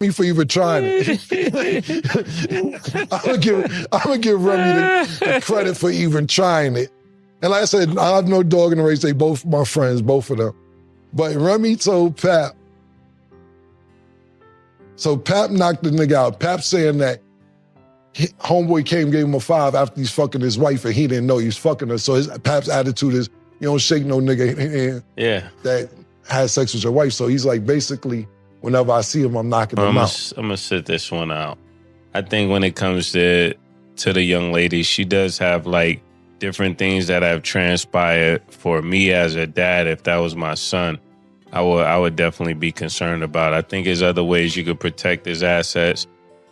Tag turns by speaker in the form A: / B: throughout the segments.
A: me for even trying it. I'm gonna give Remy the credit for even trying it. And like I said, I have no dog in the race. They both my friends, both of them. But Remy told Pap. So Pap knocked the nigga out. Pap saying that homeboy came, gave him a 5 after he's fucking his wife, and he didn't know he was fucking her. So Pap's attitude is, you don't shake no nigga that has sex with your wife. So he's like, basically, whenever I see him, I'm knocking him out.
B: I'm gonna sit this one out. I think when it comes to the young lady, she does have like different things that have transpired for me as a dad. If that was my son, I would definitely be concerned about. I think there's other ways you could protect his assets,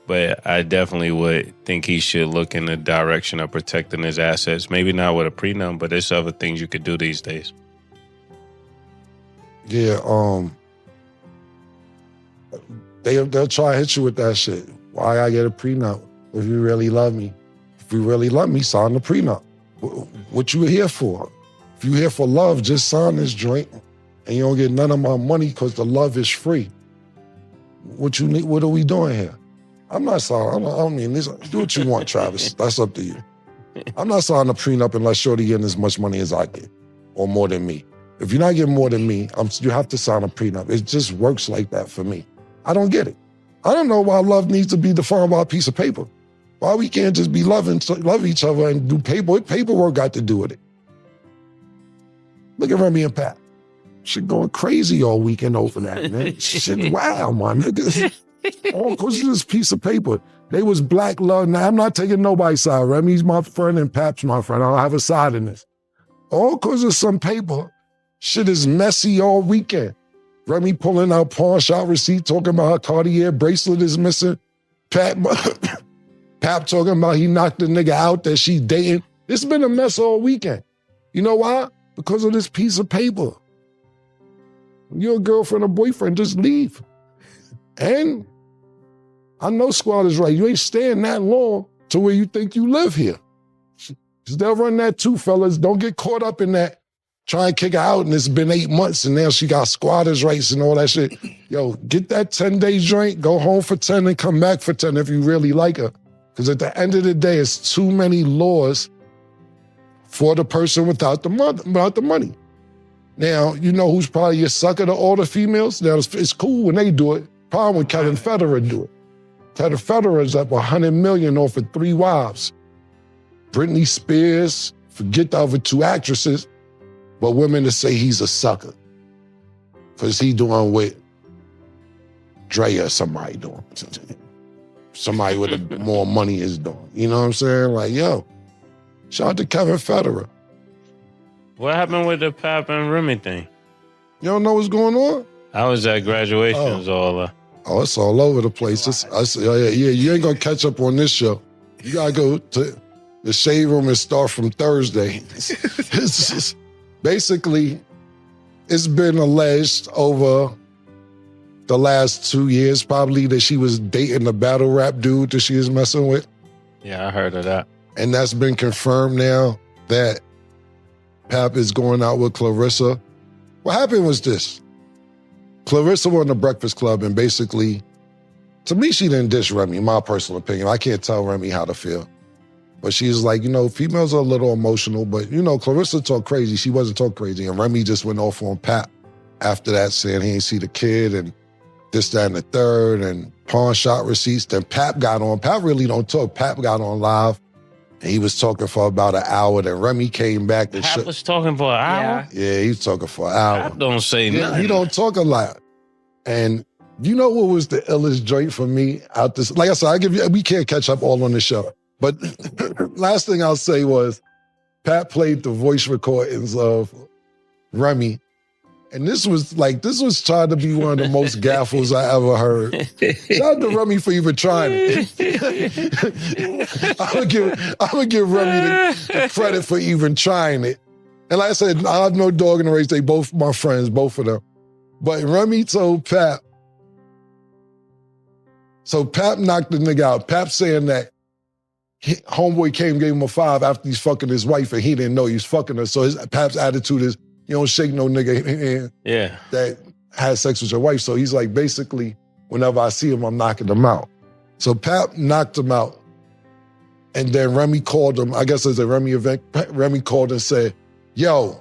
B: but I definitely would think he should look in the direction of protecting his assets. Maybe not with a prenup, but there's other things you could do these days.
A: Yeah, they'll try to hit you with that shit. Why I get a prenup? If you really love me. If you really love me, sign the prenup. What you here for? If you here for love, just sign this joint and you don't get none of my money because the love is free. What you need? What are we doing here? I'm not signing. I mean, do what you want, Travis. That's up to you. I'm not signing a prenup unless Shorty getting as much money as I get or more than me. If you're not getting more than me, you have to sign a prenup. It just works like that for me. I don't get it. I don't know why love needs to be defined by a piece of paper. Why we can't just be love each other and do paperwork got to do with it. Look at Remy and Pat. Shit going crazy all weekend over that, man. Shit, wow, my nigga. All because of this piece of paper. They was black love. Now, I'm not taking nobody's side. Remy's my friend and Pap's my friend. I don't have a side in this. All because of some paper. Shit is messy all weekend. Remy pulling out pawn shop receipt, talking about her Cartier bracelet is missing. Pap talking about he knocked the nigga out that she dating. It's been a mess all weekend. You know why? Because of this piece of paper. When you're a girlfriend or boyfriend, just leave. And I know Squad is right. You ain't staying that long to where you think you live here. Because they'll run that too, fellas. Don't get caught up in that. Try and kick her out, and it's been 8 months, and now she got squatters' rights and all that shit. Yo, get that 10-day joint, go home for 10 and come back for 10 if you really like her. Because at the end of the day, it's too many laws for the person without the money. Now, you know who's probably your sucker to all the females? Now, it's cool when they do it. Problem when Kevin Federer do it. Kevin Federer's up $100 million off of 3 wives. Britney Spears, forget the other 2 actresses, but women to say he's a sucker. Because he doing what Dre or somebody doing. Somebody with more money is doing. You know what I'm saying? Like, yo, shout out to Kevin Federer.
B: What happened with the Pap and Remy thing?
A: You don't know what's going on?
B: I was at graduations all.
A: Oh, it's all over the place. You ain't gonna catch up on this show. You gotta go to the shade room and start from Thursday. Basically, it's been alleged over the last 2 years probably that she was dating the battle rap dude that she was messing with.
B: Yeah, I heard of that.
A: And that's been confirmed now that Pap is going out with Clarissa. What happened was this. Clarissa won the Breakfast Club and basically, to me, she didn't dish Remy, my personal opinion. I can't tell Remy how to feel. But she's like, you know, females are a little emotional, but you know, Clarissa talked crazy. She wasn't talk crazy. And Remy just went off on Pap after that, saying he ain't see the kid and this, that, and the third, and pawn shop receipts. Then Pap got on. Pap really don't talk. Pap got on live. And he was talking for about an hour. Then Remy came back. And
B: Pap was talking for an hour?
A: Yeah, he was talking for an hour.
B: Pap don't say nothing.
A: He don't talk a lot. And you know what was the illest joint for me out this? Like I said, we can't catch up all on the show. But last thing I'll say was, Pat played the voice recordings of Remy. And this was trying to be one of the most gaffles I ever heard. Shout out to Remy for even trying it. I'm gonna give Remy the credit for even trying it. And like I said, I have no dog in the race. They both my friends, both of them. But Remy told Pap, so Pap knocked the nigga out. Pap saying that homeboy came, gave him a 5 after he's fucking his wife and he didn't know he was fucking her. So Pap's attitude is, you don't shake no nigga that has sex with your wife. So he's like, basically, whenever I see him, I'm knocking him out. So Pap knocked him out. And then Remy called him, I guess it was a Remy event, Remy called and said, yo,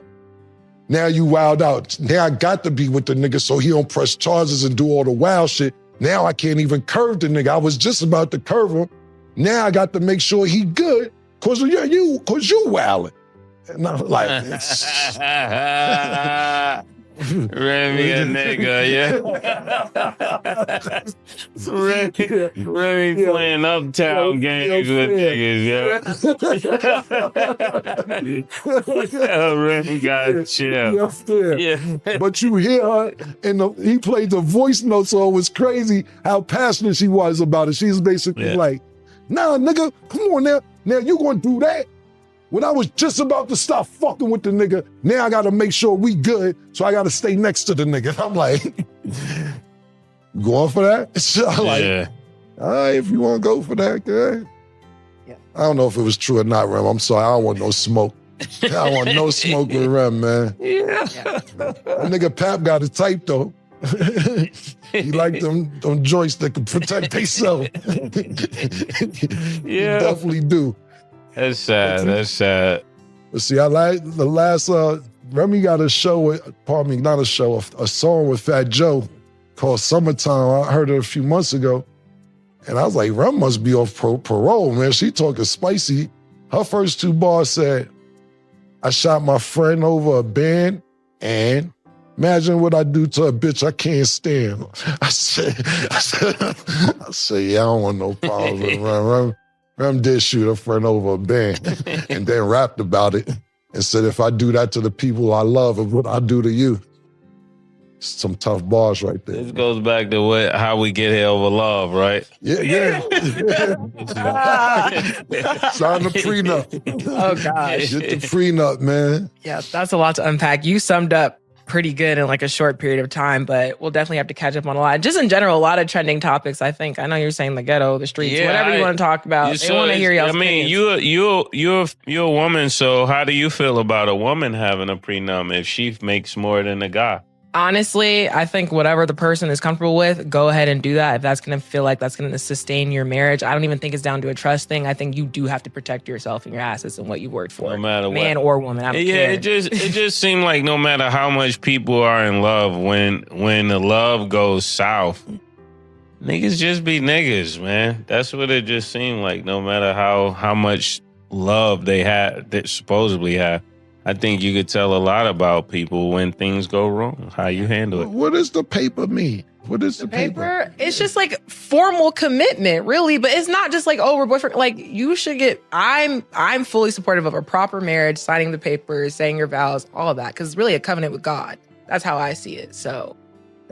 A: now you wild out. Now I got to be with the nigga so he don't press charges and do all the wild shit. Now I can't even curve the nigga. I was just about to curve him. Now I got to make sure he good, cause you wildin'. And I'm like,
B: Remy a nigga, yeah. Remy playing uptown games with niggas, yeah. Remy got chill.
A: Yeah. But you hear her, and he played the voice note, so it was crazy how passionate she was about it. She's basically like, nah, nigga, come on now. Now you gonna do that? When I was just about to stop fucking with the nigga, now I gotta make sure we good, so I gotta stay next to the nigga. I'm like, you going for that? So I'm like, all right, if you wanna go for that, good. Yeah. I don't know if it was true or not, Rem. I'm sorry, I don't want no smoke. I don't want no smoke with Rem, man. Yeah. That nigga Pap got a type, though. He like them joints that can protect themselves. He definitely do.
B: That's sad. That's sad.
A: But see, I like the last, Remy got a show with, pardon me, not a show, a song with Fat Joe called Summertime. I heard it a few months ago. And I was like, Rem must be off parole, man. She talking spicy. Her first two bars said, I shot my friend over a band and imagine what I do to a bitch I can't stand. I said, yeah, I don't want no problems with Rem. Rem did shoot a friend over a band and then rapped about it and said, if I do that to the people I love, what I do to you. Some tough bars right there.
B: This goes back to how we get here over love, right?
A: Yeah. Sign the prenup.
C: Oh, gosh.
A: Get the prenup, man.
C: Yeah, that's a lot to unpack. You summed up pretty good in like a short period of time, but we'll definitely have to catch up on a lot. Just in general, a lot of trending topics, I think. I know you're saying the ghetto, the streets, whatever you want to talk about. They want to hear y'all's opinions.
B: You're a woman, so how do you feel about a woman having a prenup if she makes more than a guy?
C: Honestly, I think whatever the person is comfortable with, go ahead and do that. If that's going to feel like that's going to sustain your marriage, I don't even think it's down to a trust thing. I think you do have to protect yourself and your assets and what you worked for.
B: No matter what.
C: Man or woman, I don't care.
B: It just seemed like no matter how much people are in love, when the love goes south, niggas just be niggas, man. That's what it just seemed like. No matter how much love they supposedly have. I think you could tell a lot about people when things go wrong, how you handle it.
A: What does the paper mean? What is the paper?
C: It's just like formal commitment, really, but it's not just like, oh, we're boyfriend. Like you should get, I'm fully supportive of a proper marriage, signing the papers, saying your vows, all of that. Cause it's really a covenant with God. That's how I see it. So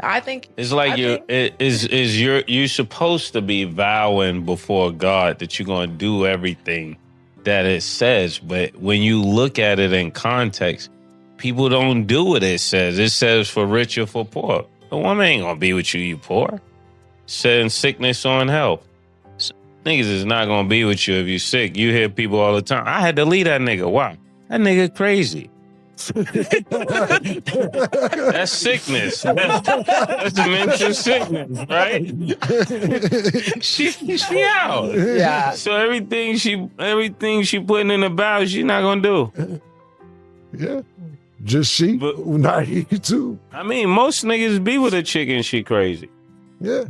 C: I think
B: it's like you're supposed to be vowing before God that you're going to do everything that it says, but when you look at it in context, people don't do what it says. It says for rich or for poor. The woman ain't gonna be with you poor. Saying sickness or in health. Niggas is not gonna be with you if you sick. You hear people all the time. I had to leave that nigga. Why? That nigga crazy. That's sickness. That's mental sickness, right? She out.
C: Yeah.
B: So everything she putting in the bow, she's not gonna do.
A: Yeah. Just she, but not he too.
B: I mean, most niggas be with a chick and she crazy.
A: Yeah.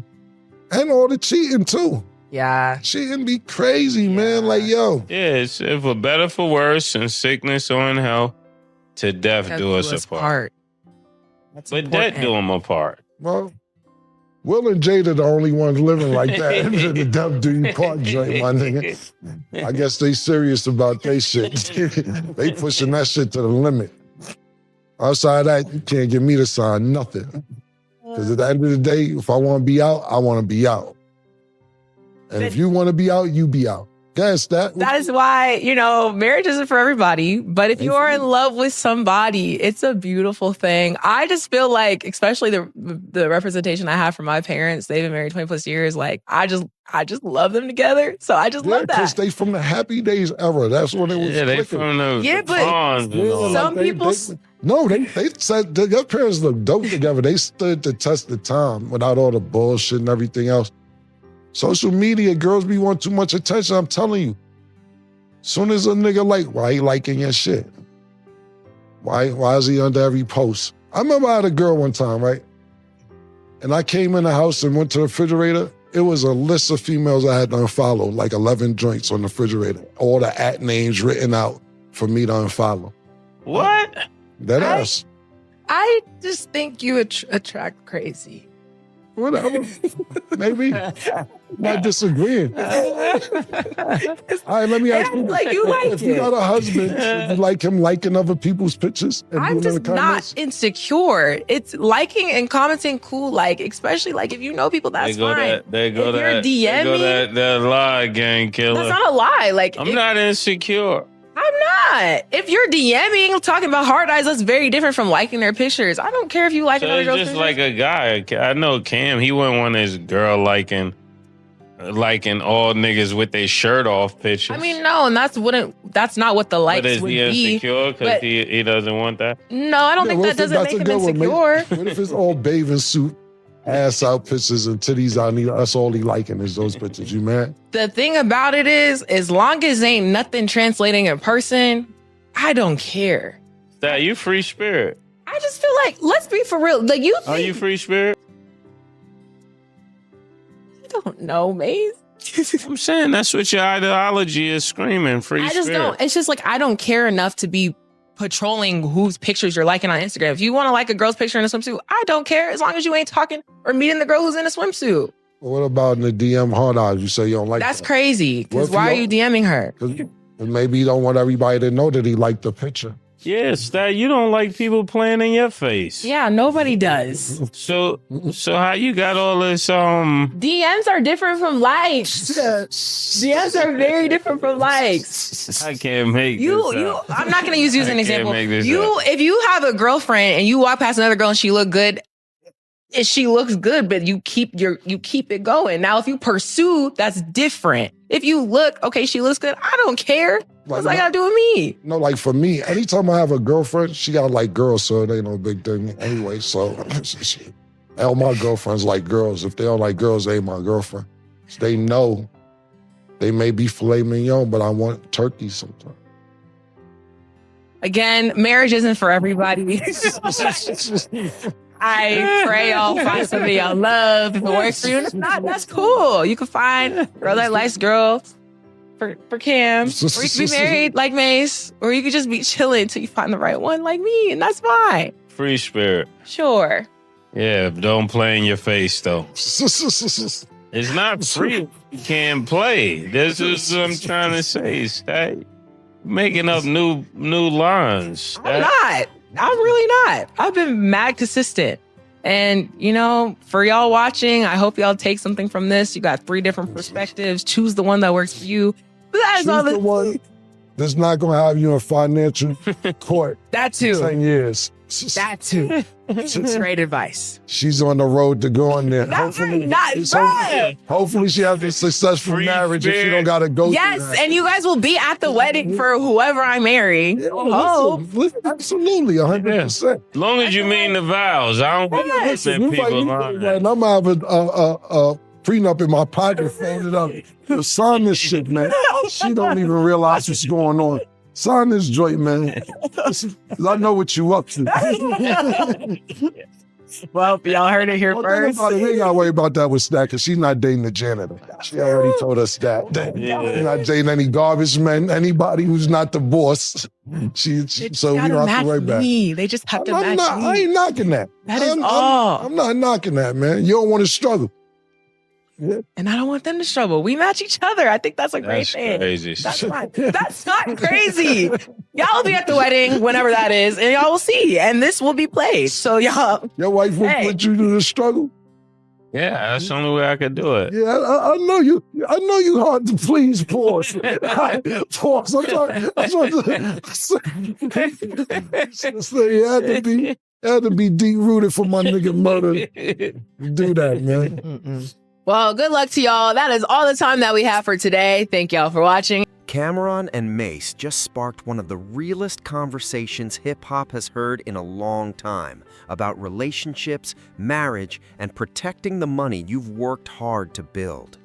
A: And all the cheating too.
C: Yeah.
A: Cheating be crazy, man. Like, yo.
B: Yeah, it's for better for worse, in sickness or in health. To death do us apart. But important. Death do them apart.
A: Well, Will and Jada the only ones living like that. The death do you part joint, my nigga. I guess they serious about they shit. They pushing that shit to the limit. Outside of that, you can't get me to sign nothing. Because at the end of the day, if I want to be out, I want to be out. And if you want to be out, you be out. Guess that.
C: That is why, marriage isn't for everybody. But if you are in love with somebody, it's a beautiful thing. I just feel like, especially the representation I have from my parents, they've been married 20 plus years. Like, I just love them together. So I just love that.
A: Because they from the happy days era. That's when it was
B: they
A: clicking.
B: from the
C: but
B: ponds and all that.
C: some people...
A: They said their parents look dope together. They stood the test of time without all the bullshit and everything else. Social media, girls be want too much attention, I'm telling you. Soon as a nigga why he liking your shit? Why is he under every post? I remember I had a girl one time, right? And I came in the house and went to the refrigerator. It was a list of females I had to unfollow, like 11 joints on the refrigerator. All the @ names written out for me to unfollow.
B: What?
A: That ass.
C: I just think you attract crazy.
A: Whatever. Maybe. Not disagreeing. All right, let me ask you.
C: Like, you like
A: if you got a husband, would you like him liking other people's pictures? And
C: I'm
A: doing
C: just not insecure. It's liking and commenting cool, especially if you know people, that's fine.
B: There go
C: if you're DMing,
B: that lie, gang killer.
C: That's not a lie.
B: I'm not insecure.
C: I'm not. If you're DMing, talking about hard eyes, that's very different from liking their pictures. I don't care if you like another girl's
B: just
C: pictures.
B: like a guy. I know Cam, he wouldn't want his girl liking all niggas with their shirt off pictures.
C: I mean, no, and that's not what the likes
B: but is
C: would
B: he
C: be.
B: Insecure because he doesn't want that?
C: No, I don't think that doesn't make him insecure.
A: What if it's all bathing suit, ass out pictures and titties out, and that's all he liking is those pictures? You mad?
C: The thing about it is, as long as ain't nothing translating in person, I don't care.
B: That you free spirit.
C: I just feel like, let's be for real.
B: Are you free spirit?
C: I don't know, Mase.
B: I'm saying that's what your ideology is screaming, free spirit.
C: I just don't. It's just I don't care enough to be patrolling whose pictures you're liking on Instagram. If you want to like a girl's picture in a swimsuit, I don't care as long as you ain't talking or meeting the girl who's in a swimsuit.
A: What about in the DM hard eyes? You say you don't like
C: That's
A: that.
C: crazy. Because why are you DMing her?
A: Because maybe you don't want everybody to know that he liked the picture.
B: Yes, that you don't like people playing in your face.
C: Yeah, nobody does.
B: So how you got all this
C: DMs are different from likes. DMs are very different from likes.
B: I can't make this up.
C: I'm not gonna use you as an example.
B: If
C: you have a girlfriend and you walk past another girl and she look good, she looks good, but you keep it going. Now, if you pursue, that's different. If you look, okay, she looks good, I don't care. What's that got to do with me?
A: No, for me, anytime I have a girlfriend, she got like girls, so it ain't no big thing anyway. So all my girlfriends like girls. If they don't like girls, they ain't my girlfriend. So they know they may be filet mignon, but I want turkey sometimes.
C: Again, marriage isn't for everybody. I pray y'all find somebody y'all love. If it works for you, and if not, that's cool. You can find a girl that likes girls for Cam, or you can be married like Mase, or you could just be chilling until you find the right one like me, and that's fine.
B: Free spirit.
C: Sure.
B: Yeah, don't play in your face though. It's not free. You can't play. This is what I'm trying to say. Stay making up new lines.
C: I'm not. I'm really not. I've been mad consistent. And, for y'all watching, I hope y'all take something from this. You got 3 different perspectives. Choose the one that works for you. But that is all
A: the one that's not going to have you in financial court.
C: That too.
A: 10 years.
C: That too. It's great advice.
A: She's on the road to going there. Hopefully she has a successful marriage if she don't got to go through that.
C: And you guys will be at the wedding for whoever I marry.
A: Listen, absolutely, 100%.
B: As long as you mean the vows, I don't want to set people on that.
A: And I'm having a prenup in my pocket, folded up. Sign this shit, man. She don't even realize what's going on. Sign this joint, man. I know what you up to.
C: Well, y'all heard it here first.
A: We ain't got to worry about that with Stack, because she's not dating the janitor. She already told us that. She's not dating any garbage men, anybody who's not the boss. So we don't have to worry about it.
C: They just have to match me.
A: I ain't knocking that.
C: That is all.
A: I'm not knocking that, man. You don't want to struggle.
C: Yeah. And I don't want them to struggle. We match each other. I think that's a great thing.
B: Crazy.
C: That's fine. That's not crazy. Y'all will be at the wedding, whenever that is, and y'all will see. And this will be played. So y'all.
A: Your wife will put you to the struggle?
B: Yeah, that's the only way I could do it.
A: Yeah, I know you. I know you hard to please. Pause. Pause. I'm trying to say it had to be deep rooted for my nigga murder. Do that, man.
C: Well, good luck to y'all. That is all the time that we have for today. Thank y'all for watching.
D: Camron and Mase just sparked one of the realest conversations hip-hop has heard in a long time about relationships, marriage, and protecting the money you've worked hard to build.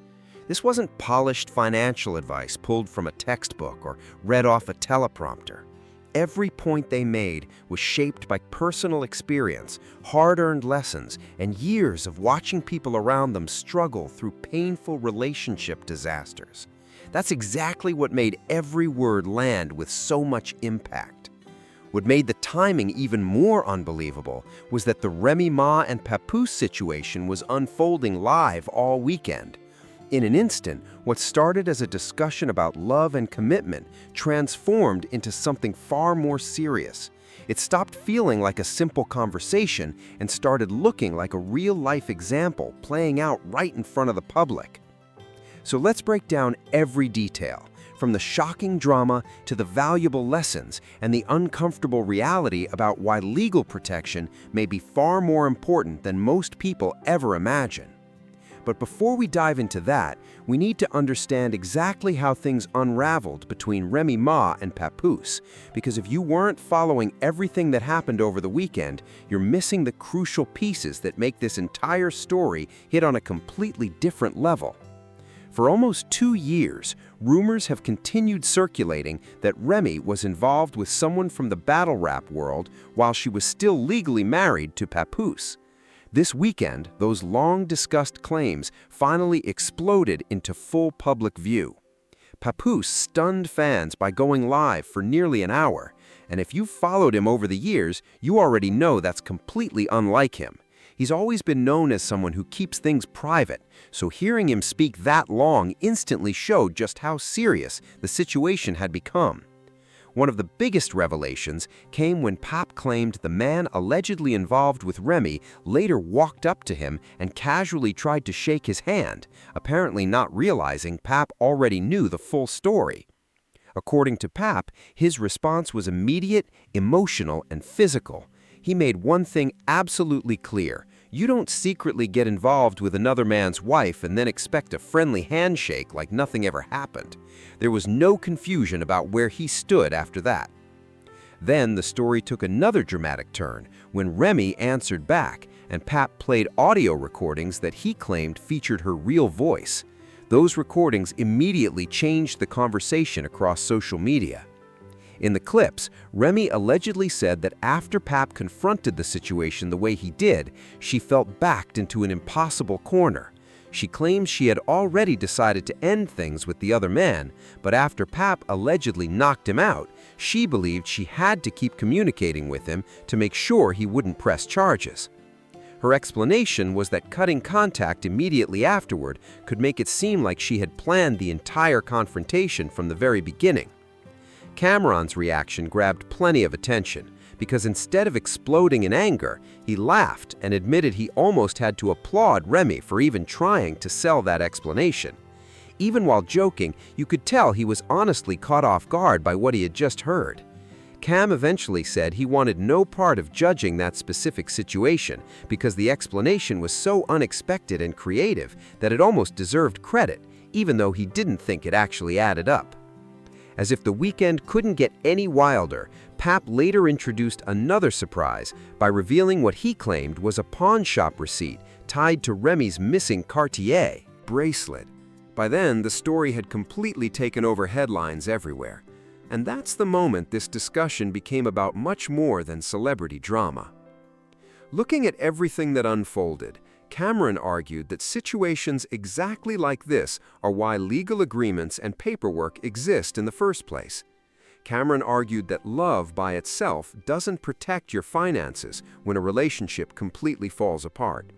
D: This wasn't polished financial advice pulled from a textbook or read off a teleprompter. Every point they made was shaped by personal experience, hard-earned lessons, and years of watching people around them struggle through painful relationship disasters. That's exactly what made every word land with so much impact. What made the timing even more unbelievable was that the Remy Ma and Papoose situation was unfolding live all weekend. In an instant, what started as a discussion about love and commitment transformed into something far more serious. It stopped feeling like a simple conversation and started looking like a real-life example playing out right in front of the public. So let's break down every detail, from the shocking drama to the valuable lessons and the uncomfortable reality about why legal protection may be far more important than most people ever imagine. But before we dive into that, we need to understand exactly how things unraveled between Remy Ma and Papoose, because if you weren't following everything that happened over the weekend, you're missing the crucial pieces that make this entire story hit on a completely different level. For almost 2 years, rumors have continued circulating that Remy was involved with someone from the battle rap world while she was still legally married to Papoose. This weekend, those long-discussed claims finally exploded into full public view. Papoose stunned fans by going live for nearly an hour, and if you've followed him over the years, you already know that's completely unlike him. He's always been known as someone who keeps things private, so hearing him speak that long instantly showed just how serious the situation had become. One of the biggest revelations came when Pap claimed the man allegedly involved with Remy later walked up to him and casually tried to shake his hand, apparently not realizing Pap already knew the full story. According to Pap, his response was immediate, emotional, and physical. He made one thing absolutely clear: you don't secretly get involved with another man's wife and then expect a friendly handshake like nothing ever happened. There was no confusion about where he stood after that. Then the story took another dramatic turn when Remy answered back and Pap played audio recordings that he claimed featured her real voice. Those recordings immediately changed the conversation across social media. In the clips, Remy allegedly said that after Pap confronted the situation the way he did, she felt backed into an impossible corner. She claims she had already decided to end things with the other man, but after Pap allegedly knocked him out, she believed she had to keep communicating with him to make sure he wouldn't press charges. Her explanation was that cutting contact immediately afterward could make it seem like she had planned the entire confrontation from the very beginning. Camron's reaction grabbed plenty of attention because instead of exploding in anger, he laughed and admitted he almost had to applaud Remy for even trying to sell that explanation. Even while joking, you could tell he was honestly caught off guard by what he had just heard. Cam eventually said he wanted no part of judging that specific situation because the explanation was so unexpected and creative that it almost deserved credit, even though he didn't think it actually added up. As if the weekend couldn't get any wilder, Pap later introduced another surprise by revealing what he claimed was a pawn shop receipt tied to Remy's missing Cartier bracelet. By then, the story had completely taken over headlines everywhere. And that's the moment this discussion became about much more than celebrity drama. Looking at everything that unfolded, Camron argued that situations exactly like this are why legal agreements and paperwork exist in the first place. Camron argued that love by itself doesn't protect your finances when a relationship completely falls apart.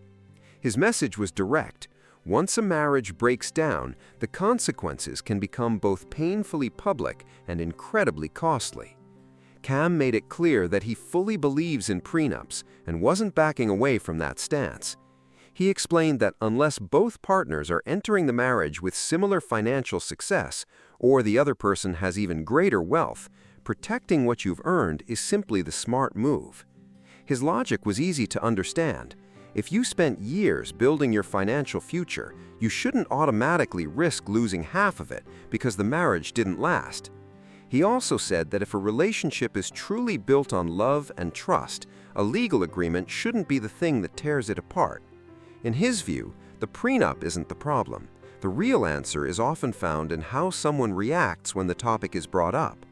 D: His message was direct. Once a marriage breaks down, the consequences can become both painfully public and incredibly costly. Cam made it clear that he fully believes in prenups and wasn't backing away from that stance. He explained that unless both partners are entering the marriage with similar financial success, or the other person has even greater wealth, protecting what you've earned is simply the smart move. His logic was easy to understand. If you spent years building your financial future, you shouldn't automatically risk losing half of it because the marriage didn't last. He also said that if a relationship is truly built on love and trust, a legal agreement shouldn't be the thing that tears it apart. In his view, the prenup isn't the problem. The real answer is often found in how someone reacts when the topic is brought up.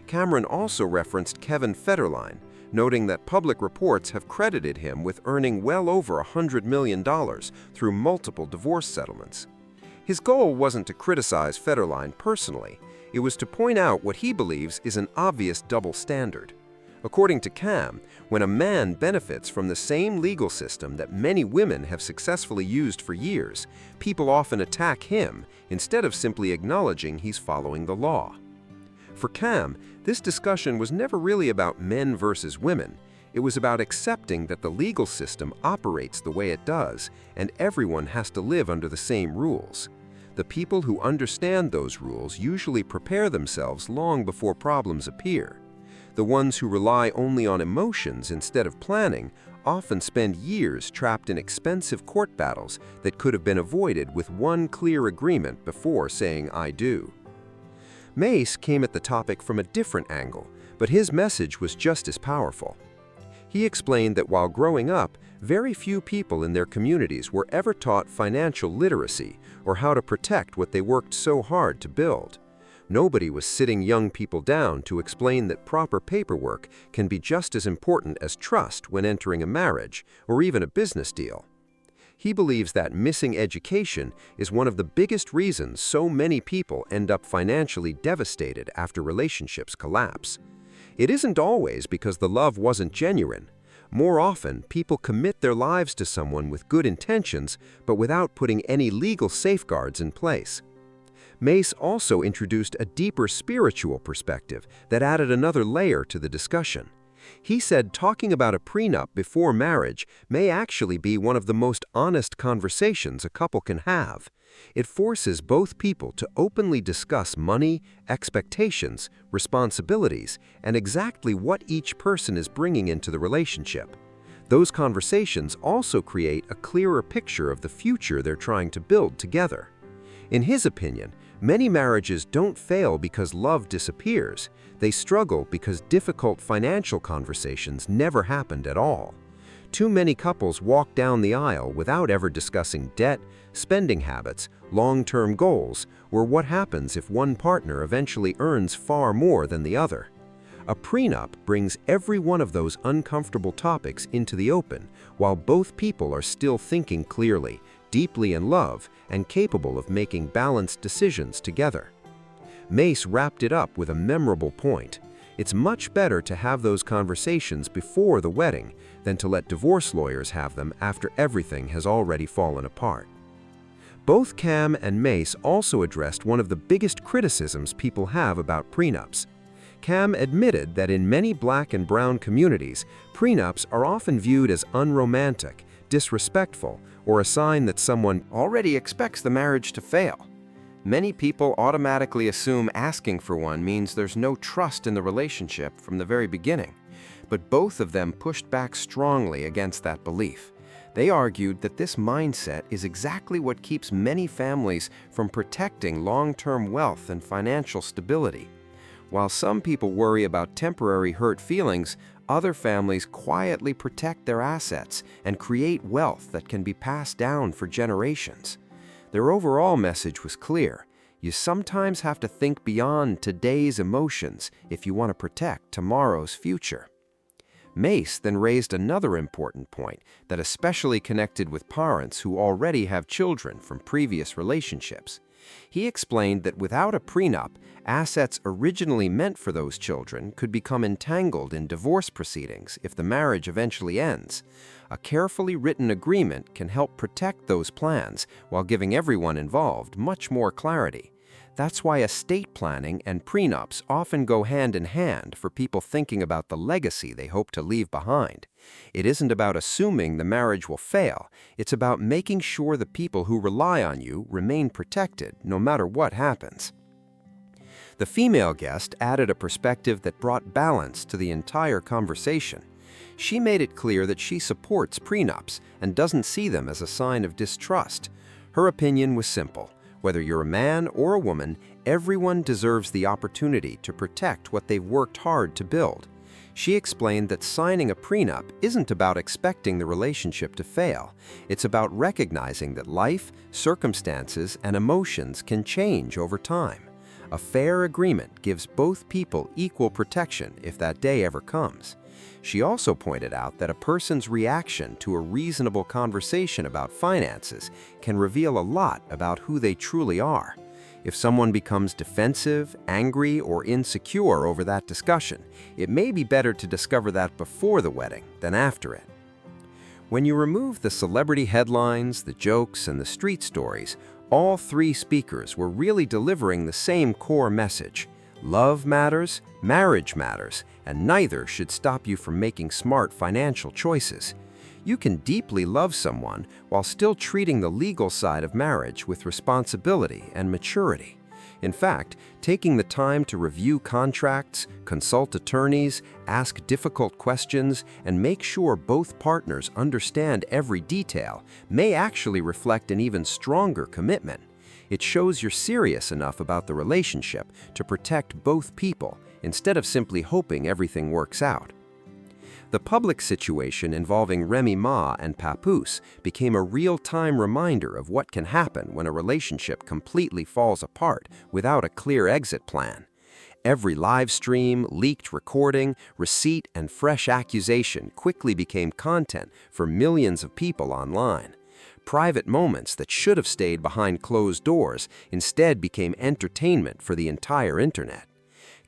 D: Camron also referenced Kevin Federline, noting that public reports have credited him with earning well over $100 million through multiple divorce settlements. His goal wasn't to criticize Federline personally, it was to point out what he believes is an obvious double standard. According to Cam, when a man benefits from the same legal system that many women have successfully used for years, people often attack him instead of simply acknowledging he's following the law. For Cam, this discussion was never really about men versus women. It was about accepting that the legal system operates the way it does, and everyone has to live under the same rules. The people who understand those rules usually prepare themselves long before problems appear. The ones who rely only on emotions instead of planning often spend years trapped in expensive court battles that could have been avoided with one clear agreement before saying "I do." Mase came at the topic from a different angle, but his message was just as powerful. He explained that while growing up, very few people in their communities were ever taught financial literacy or how to protect what they worked so hard to build. Nobody was sitting young people down to explain that proper paperwork can be just as important as trust when entering a marriage or even a business deal. He believes that missing education is one of the biggest reasons so many people end up financially devastated after relationships collapse. It isn't always because the love wasn't genuine. More often, people commit their lives to someone with good intentions, but without putting any legal safeguards in place. Mase also introduced a deeper spiritual perspective that added another layer to the discussion. He said talking about a prenup before marriage may actually be one of the most honest conversations a couple can have. It forces both people to openly discuss money, expectations, responsibilities, and exactly what each person is bringing into the relationship. Those conversations also create a clearer picture of the future they're trying to build together. In his opinion, many marriages don't fail because love disappears. They struggle because difficult financial conversations never happened at all. Too many couples walk down the aisle without ever discussing debt, spending habits, long-term goals, or what happens if one partner eventually earns far more than the other. A prenup brings every one of those uncomfortable topics into the open, while both people are still thinking clearly, deeply in love, and capable of making balanced decisions together. Mase wrapped it up with a memorable point. It's much better to have those conversations before the wedding than to let divorce lawyers have them after everything has already fallen apart. Both Cam and Mase also addressed one of the biggest criticisms people have about prenups. Cam admitted that in many Black and brown communities, prenups are often viewed as unromantic, disrespectful, or a sign that someone already expects the marriage to fail. Many people automatically assume asking for one means there's no trust in the relationship from the very beginning, but both of them pushed back strongly against that belief. They argued that this mindset is exactly what keeps many families from protecting long-term wealth and financial stability. While some people worry about temporary hurt feelings, other families quietly protect their assets and create wealth that can be passed down for generations. Their overall message was clear. You sometimes have to think beyond today's emotions if you want to protect tomorrow's future. Mase then raised another important point that especially connected with parents who already have children from previous relationships. He explained that without a prenup, assets originally meant for those children could become entangled in divorce proceedings if the marriage eventually ends. A carefully written agreement can help protect those plans while giving everyone involved much more clarity. That's why estate planning and prenups often go hand in hand for people thinking about the legacy they hope to leave behind. It isn't about assuming the marriage will fail. It's about making sure the people who rely on you remain protected no matter what happens. The female guest added a perspective that brought balance to the entire conversation. She made it clear that she supports prenups and doesn't see them as a sign of distrust. Her opinion was simple. Whether you're a man or a woman, everyone deserves the opportunity to protect what they've worked hard to build. She explained that signing a prenup isn't about expecting the relationship to fail. It's about recognizing that life, circumstances, and emotions can change over time. A fair agreement gives both people equal protection if that day ever comes. She also pointed out that a person's reaction to a reasonable conversation about finances can reveal a lot about who they truly are. If someone becomes defensive, angry, or insecure over that discussion, it may be better to discover that before the wedding than after it. When you remove the celebrity headlines, the jokes, and the street stories, all three speakers were really delivering the same core message. Love matters, marriage matters, and neither should stop you from making smart financial choices. You can deeply love someone while still treating the legal side of marriage with responsibility and maturity. In fact, taking the time to review contracts, consult attorneys, ask difficult questions, and make sure both partners understand every detail may actually reflect an even stronger commitment. It shows you're serious enough about the relationship to protect both people instead of simply hoping everything works out. The public situation involving Remy Ma and Papoose became a real-time reminder of what can happen when a relationship completely falls apart without a clear exit plan. Every live stream, leaked recording, receipt, and fresh accusation quickly became content for millions of people online. Private moments that should have stayed behind closed doors instead became entertainment for the entire internet.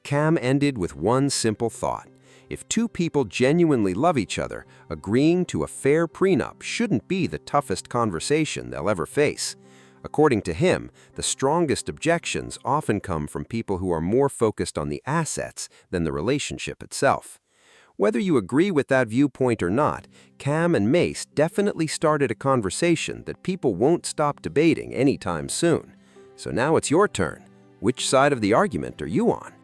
D: Cam ended with one simple thought. If two people genuinely love each other, agreeing to a fair prenup shouldn't be the toughest conversation they'll ever face. According to him, the strongest objections often come from people who are more focused on the assets than the relationship itself. Whether you agree with that viewpoint or not, Cam and Mase definitely started a conversation that people won't stop debating anytime soon. So now it's your turn. Which side of the argument are you on?